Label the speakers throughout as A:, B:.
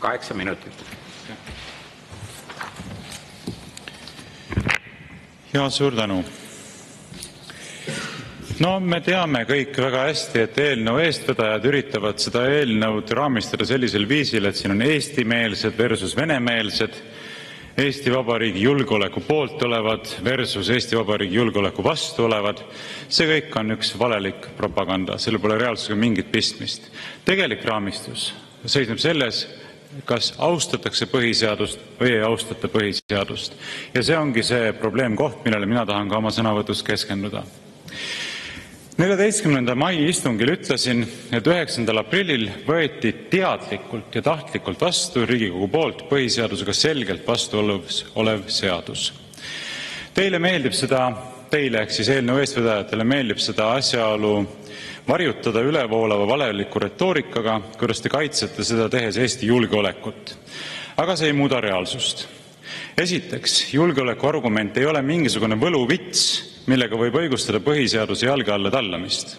A: 8 minutit.
B: Ja suur tänu. No me teame kõik väga hästi, et eelnõu eestvedajad üritavad seda eelnõud raamistada sellisel viisil, et siin on eestimeelsed versus venemeelsed, Eesti Vabariigi julgeoleku poolt olevad versus Eesti Vabariigi julgeoleku vastu olevad. See kõik on üks valelik propaganda, selle pole reaalsusega mingit pistmist. Tegelik raamistus seisneb selles, kas austatakse põhiseadust või ei austata põhiseadust. Ja see ongi see probleemkoht, millele mina tahan ka oma sõnavõtus keskenduda. 14. mai istungil ütlesin, et 9. aprillil võeti teadlikult ja tahtlikult vastu Riigikogu poolt põhiseadusega selgelt vastuolus olev seadus. Teile ehk siis eelnõu eestvedajatele meeldib seda asjaolu varjutada ülevoolava valeliku retoorikaga, kuidas te kaitsete seda tehes Eesti julgeolekut. Aga see ei muuda reaalsust. Esiteks, julgeoleku argument ei ole mingisugune võluvits, millega võib õigustada põhiseaduse jalge alla tallamist.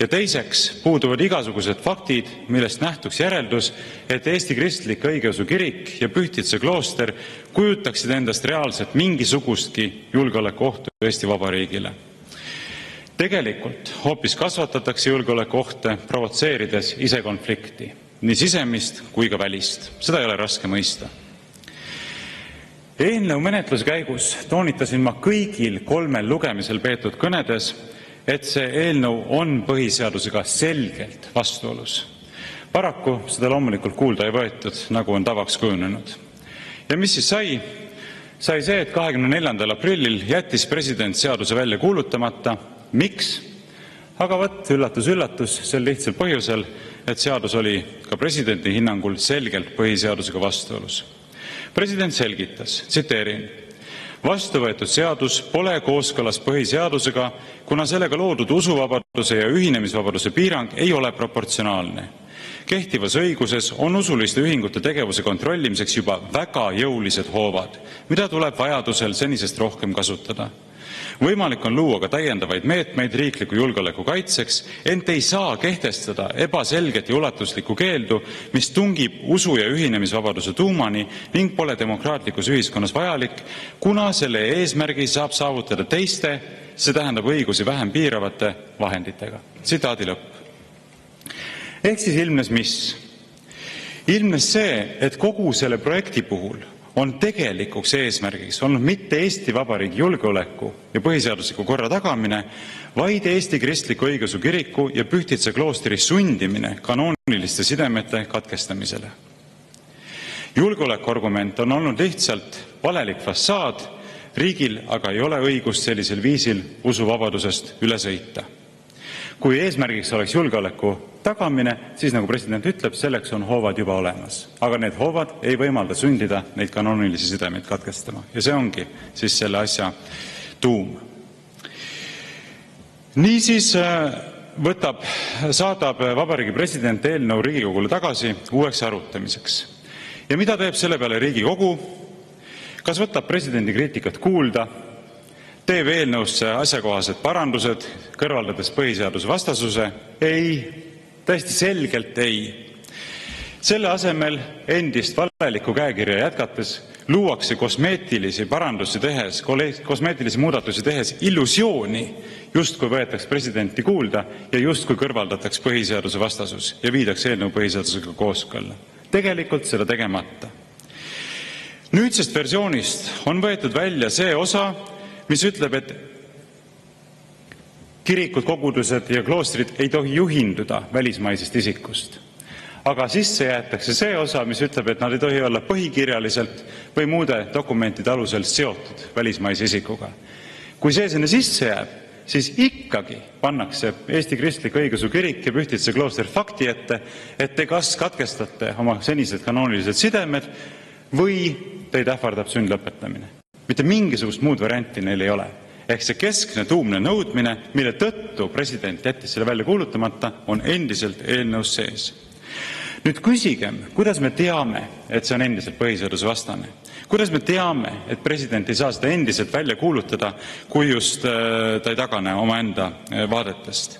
B: Ja teiseks, puuduvad igasugused faktid, millest nähtuks järeldus, et Eesti Kristlik Õigeusu Kirik ja Pühtitsa klooster kujutaksid endast reaalselt mingisugustki julgeolekuohtu Eesti Vabariigile. Tegelikult hoopis kasvatatakse julgeolekuohte, provotseerides ise konflikti, nii sisemist kui ka välist. Seda ei ole raske mõista. Eelnõu menetluse käigus toonitasin ma kõigil 3 lugemisel peetud kõnedes, et see eelnõu on põhiseadusega selgelt vastuolus. Paraku seda loomulikult kuulda ei võetud, nagu on tavaks kujunenud. Ja mis siis sai? Sai see, et 24. aprillil jättis president seaduse välja kuulutamata. Miks? Aga võtt, üllatus, üllatus, sel lihtsal põhjusel, et seadus oli ka presidendi hinnangul selgelt põhiseadusega vastuolus. President selgitas, tsiteerin, vastu võetud seadus pole kooskõlas põhiseadusega, kuna sellega loodud usuvabaduse ja ühinemisvabaduse piirang ei ole proportsionaalne. Kehtivas õiguses on usuliste ühingute tegevuse kontrollimiseks juba väga jõulised hoovad, mida tuleb vajadusel senisest rohkem kasutada. Võimalik on luua ka täiendavaid meetmeid riikliku julgeoleku kaitseks, ent ei saa kehtestada ebaselget ja ulatuslikku keeldu, mis tungib usu- ja ühinemisvabaduse tuumani ning pole demokraatlikus ühiskonnas vajalik, kuna selle eesmärgi saab saavutada teiste, see tähendab õigusi vähem piiravate vahenditega. Tsitaadi lõpp. Ehk siis ilmnes mis? Ilmnes see, et kogu selle projekti puhul on tegelikuks eesmärgiks olnud mitte Eesti Vabariigi julgeoleku ja põhiseadusliku korra tagamine, vaid Eesti Kristliku Õigeusu Kiriku ja Pühtitsa kloostri sundimine kanooniliste sidemete katkestamisele. Julgeolekuargument on olnud lihtsalt valelik fassaad, riigil aga ei ole õigust sellisel viisil usuvabadusest üle sõita. Kui eesmärgiks oleks julgeoleku tagamine, siis nagu president ütleb, selleks on hoovad juba olemas. Aga need hoovad ei võimalda sundida neid kanoonilisi sidemeid katkestama. Ja see ongi siis selle asja tuum. Niisiis saadab Vabariigi president eelnõu Riigikogule tagasi uueks arutamiseks. Ja mida teeb selle peale Riigikogu? Kas võtab presidendi kriitikat kuulda? Teeb eelnõusse asjakohased parandused, kõrvaldades põhiseaduse vastasuse? Ei, täiesti selgelt ei. Selle asemel endist valeliku käekirja jätkates luuakse kosmeetilisi muudatusi tehes illusiooni, justkui võetaks presidenti kuulda ja justkui kõrvaldataks põhiseaduse vastasus ja viidaks eelnõu põhiseadusega kooskõlla. Tegelikult seda tegemata. Nüüdsest versioonist on võetud välja see osa, mis ütleb, et kirikud, kogudused ja kloostrid ei tohi juhinduda välismaisest isikust. Aga sisse jäetakse see osa, mis ütleb, et nad ei tohi olla põhikirjaliselt või muude dokumentide alusel seotud välismaise isikuga. Kui see sinna sisse jääb, siis ikkagi pannakse Eesti Kristlik Õigeusu Kirik ja Pühtitsa klooster fakti ette, et te kas katkestate oma senised kanoonilised sidemed või teid ähvardab sundlõpetamine. Mitte mingisugust muud varianti neil ei ole. Ehk see keskne tuumne nõudmine, mille tõttu president jättis selle välja kuulutamata, on endiselt eelnõus sees. Nüüd küsigem, kuidas me teame, et see on endiselt põhiseadusvastane? Kuidas me teame, et president ei saa seda endiselt välja kuulutada, kui just ta ei tagane omaenda vaadetest?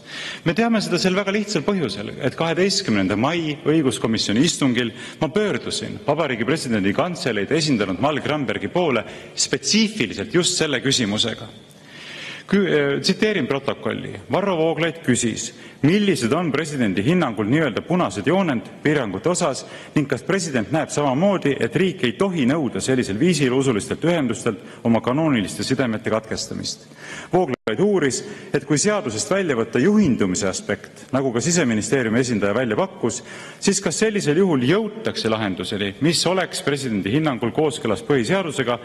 B: Me teame seda sel väga lihtsal põhjusel, et 12. mai õiguskomisjoni istungil ma pöördusin Vabariigi Presidendi Kantseleid esindanud Mall Grambergi poole spetsiifiliselt just selle küsimusega. Tsiteerin protokolli. Varro Vooglaid küsis, millised on presidendi hinnangul nii-öelda punased jooned piirangute osas ning kas president näeb samamoodi, et riik ei tohi nõuda sellisel viisil usulistelt ühendustelt oma kanooniliste sidemete katkestamist. Vooglaid uuris, et kui seadusest välja võtta juhindumise aspekt, nagu ka Siseministeeriumi esindaja välja pakkus, siis kas sellisel juhul jõutakse lahenduseni, mis oleks presidendi hinnangul kooskõlas põhiseadusega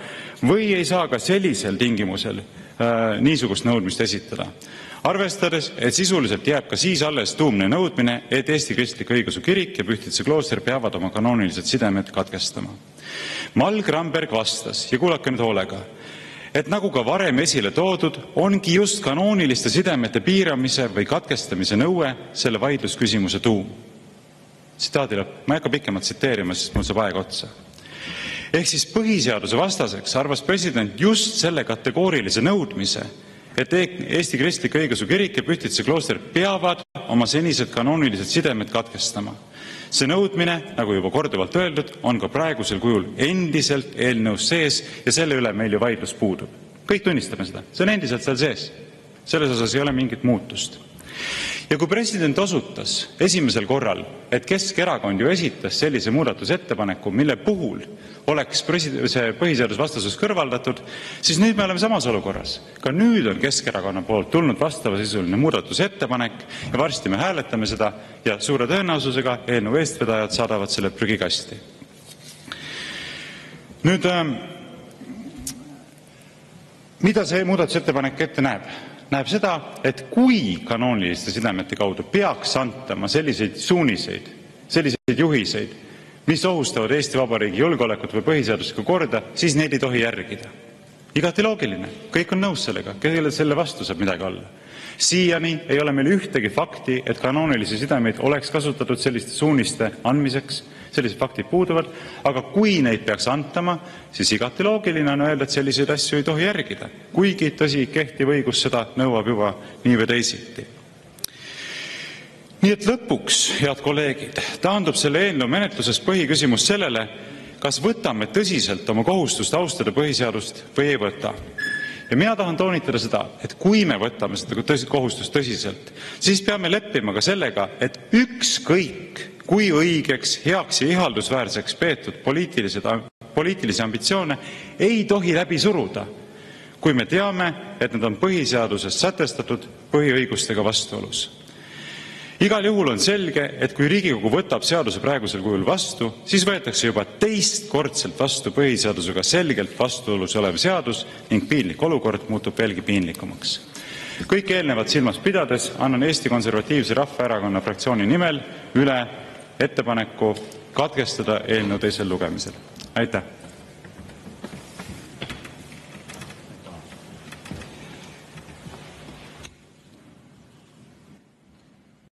B: või ei saa ka sellisel tingimusel niisugust nõudmist esitada. Arvestades, et sisuliselt jääb ka siis alles tuumne nõudmine, et Eesti Kristlik Õigeusu Kirik ja Pühtitsa klooster peavad oma kanoonilised sidemed katkestama. Mall Gramberg vastas, ja kuulake nüüd hoolega, et nagu ka varem esile toodud, ongi just kanooniliste sidemete piiramise või katkestamise nõue selle vaidlusküsimuse tuum. Tsitaadi lõpp. Ma ei hakka pikemalt tsiteerima, sest mul saab aeg otsa. Ehk siis põhiseaduse vastaseks arvas president just selle kategoorilise nõudmise, et Eesti Kristlik Õigeusu Kirik ja Pühtitsa klooster peavad oma senised kanoonilised sidemed katkestama. See nõudmine, nagu juba korduvalt öeldud, on ka praegusel kujul endiselt eelnõus sees ja selle üle meil ju vaidlus puudub. Kõik tunnistame seda. See on endiselt seal sees. Selles osas ei ole mingit muutust. Ja kui president osutas esimesel korral, et Keskerakond ju esitas sellise muudatusettepaneku, mille puhul oleks see põhiseadusvastasus kõrvaldatud, siis nüüd me oleme samas olukorras. Ka nüüd on Keskerakonna poolt tulnud vastavasisuline muudatusettepanek ja varsti me hääletame seda ja suure tõenäosusega eelnõu eestvedajad saadavad selle prügikasti. Nüüd, mida see muudatusettepanek ette näeb? Näeb seda, et kui kanooniliste sidemete kaudu peaks antama selliseid suuniseid, selliseid juhiseid, mis ohustavad Eesti Vabariigi julgeolekut või põhiseaduslikku korda, siis neid ei tohi järgida. Igati loogiline. Kõik on nõus sellega. Kellele selle vastu saab midagi olla? Siiani ei ole meil ühtegi fakti, et kanoonilisi sidemeid oleks kasutatud selliste suuniste andmiseks. Sellised faktid puuduvad, aga kui neid peaks antama, siis igati loogiline on öelda, et selliseid asju ei tohi järgida. Kuigi tõsi, kehtiv õigus seda nõuab juba nii või teisiti. Nii et lõpuks, head kolleegid, taandub selle eelnõu menetluses põhiküsimus sellele, kas võtame tõsiselt oma kohustust austada põhiseadust või ei võta. Ja mina tahan toonitada seda, et kui me võtame seda kohustust tõsiselt, siis peame leppima ka sellega, et ükskõik kui õigeks, heaks ja ihaldusväärseks peetud poliitilisi ambitsioone ei tohi läbi suruda, kui me teame, et need on põhiseaduses sätestatud põhiõigustega vastuolus. Igal juhul on selge, et kui Riigikogu võtab seaduse praegusel kujul vastu, siis võetakse juba teistkordselt vastu põhiseadusega selgelt vastuolus olev seadus ning piinlik olukord muutub veelgi piinlikumaks. Kõik eelnevat silmas pidades annan Eesti Konservatiivse Rahvaerakonna fraktsiooni nimel üle ettepaneku katkestada eelnõu teisel lugemisel. Aitäh!